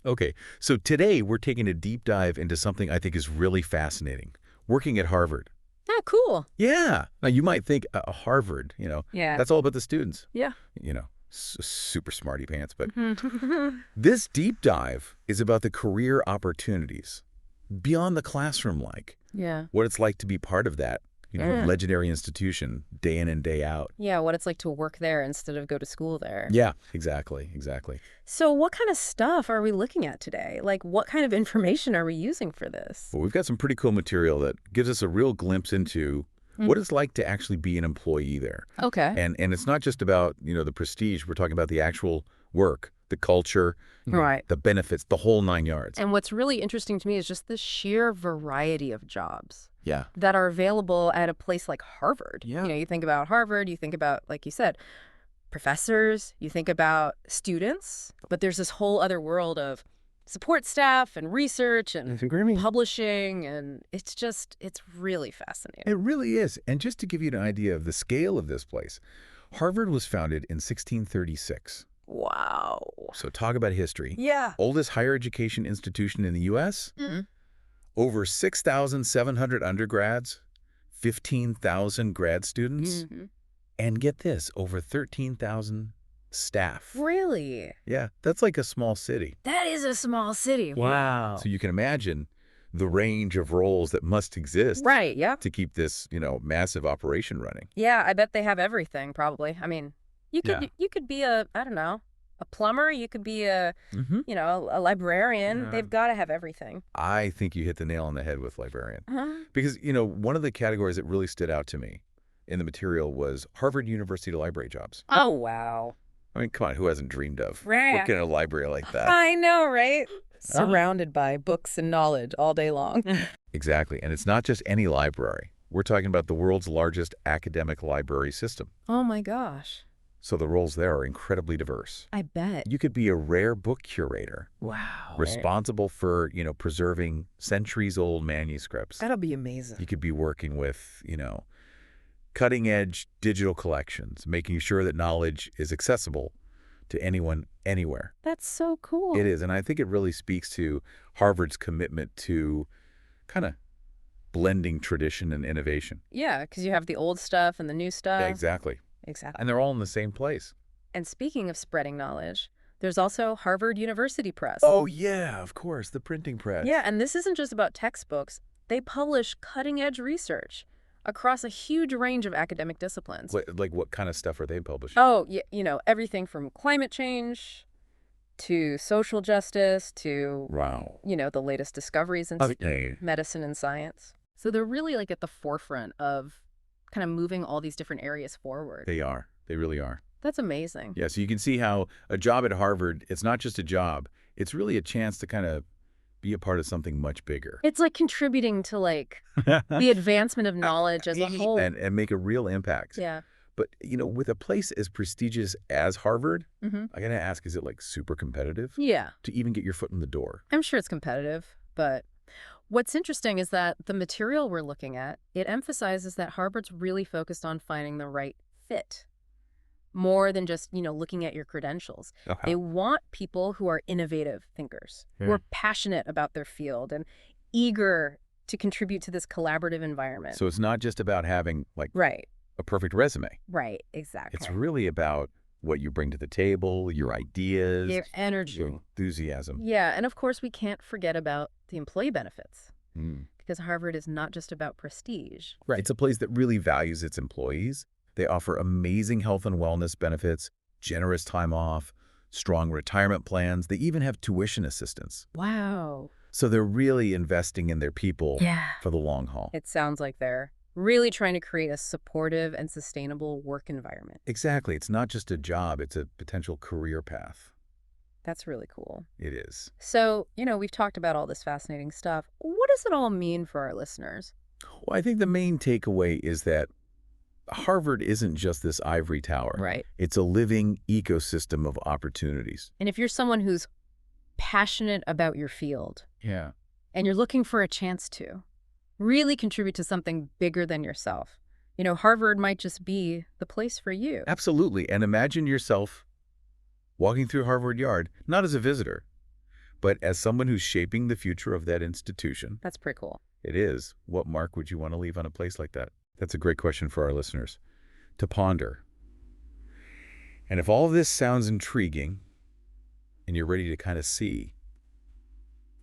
Okay, so today we're taking a deep dive into something I think is really fascinating, working at Harvard. Oh, cool. Yeah. Now, you might think Harvard, Yeah. that's all about the students, Yeah. super smarty pants. But Mhm. this deep dive is about the career opportunities beyond the classroom, like Yeah. what it's like to be part of that, Yeah. legendary institution day in and day out. Yeah, what it's like to work there instead of go to school there. Yeah, exactly, exactly. So what kind of stuff are we looking at today? Like, what kind of information are we using for this? Well, we've got some pretty cool material that gives us a real glimpse into what it's like to actually be an employee there. Okay. And it's not just about, the prestige. We're talking about the actual work, the culture, Right. the benefits, the whole 9 yards. And what's really interesting to me is just the sheer variety of jobs Yeah. that are available at a place like Harvard. Yeah. You think about Harvard, you think about, like you said, professors, you think about students, but there's this whole other world of support staff and research and publishing, and it's really fascinating. It really is. And just to give you an idea of the scale of this place, Harvard was founded in 1636. Wow. So talk about history. Yeah. Oldest higher education institution in the U.S., Mhm. over 6,700 undergrads, 15,000 grad students, and get this, over 13,000 staff. Really? Yeah, that's like a small city. That is a small city. Wow. So you can imagine the range of roles that must exist Right, yeah. to keep this, massive operation running. Yeah, I bet they have everything, probably. I mean, you could Yeah. you could be a, I don't know, a plumber, you could be a, a librarian. Yeah. They've got to have everything. I think you hit the nail on the head with librarian. Uh-huh. Because, one of the categories that really stood out to me in the material was Harvard University library jobs. Oh, wow. I mean, come on, who hasn't dreamed of Right. working in a library like that? I know, right? Surrounded by books and knowledge all day long. Exactly. And it's not just any library. We're talking about the world's largest academic library system. Oh, my gosh. So the roles there are incredibly diverse. I bet. You could be a rare book curator, Wow. responsible for, preserving centuries-old manuscripts. That'll be amazing. You could be working with, cutting-edge digital collections, making sure that knowledge is accessible to anyone, anywhere. That's so cool. It is, and I think it really speaks to Harvard's commitment to kind of blending tradition and innovation. Yeah, because you have the old stuff and the new stuff. Yeah, exactly. Exactly. And they're all in the same place. And speaking of spreading knowledge, there's also Harvard University Press. Oh, yeah, of course, the printing press. Yeah, and this isn't just about textbooks. They publish cutting-edge research across a huge range of academic disciplines. What kind of stuff are they publishing? Oh, yeah, everything from climate change to social justice to, Wow. the latest discoveries in medicine and science. So they're really like at the forefront of kind of moving all these different areas forward. They are. They really are. That's amazing. Yeah, so you can see how a job at Harvard, it's not just a job. It's really a chance to kind of be a part of something much bigger. It's like contributing to like the advancement of knowledge as a whole. And make a real impact. Yeah. But, with a place as prestigious as Harvard, Mm-hmm. I got to ask, is it like super competitive Yeah. to even get your foot in the door? I'm sure it's competitive, but what's interesting is that the material we're looking at, it emphasizes that Harvard's really focused on finding the right fit more than just, looking at your credentials. Okay. They want people who are innovative thinkers, who are passionate about their field and eager to contribute to this collaborative environment. So it's not just about having like Right, a perfect resume. right, exactly. It's really about what you bring to the table, your ideas, Their energy. your enthusiasm. Yeah, and of course we can't forget about the employee benefits, Mm. because Harvard is not just about prestige. Right. It's a place that really values its employees. They offer amazing health and wellness benefits, generous time off, strong retirement plans. They even have tuition assistance. Wow. So they're really investing in their people Yeah. for the long haul. It sounds like they're really trying to create a supportive and sustainable work environment. Exactly. It's not just a job. It's a potential career path. That's really cool. It is. So, we've talked about all this fascinating stuff. What does it all mean for our listeners? Well, I think the main takeaway is that Harvard isn't just this ivory tower. Right. It's a living ecosystem of opportunities. And if you're someone who's passionate about your field Yeah. and you're looking for a chance to really contribute to something bigger than yourself, Harvard might just be the place for you. Absolutely. And imagine yourself walking through Harvard Yard, not as a visitor, But as someone who's shaping the future of that institution, That's pretty cool. it is, what mark would you want to leave on a place like that? That's a great question for our listeners to ponder. And if all of this sounds intriguing and you're ready to kind of see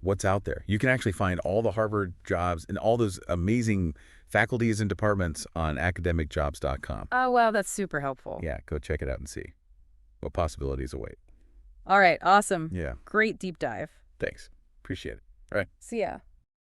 what's out there, you can actually find all the Harvard jobs and all those amazing faculties and departments on academicjobs.com. Oh, wow, that's super helpful. Yeah, go check it out and see what possibilities await. All right, awesome. Yeah, Great deep dive. thanks. Appreciate it. All right. See ya.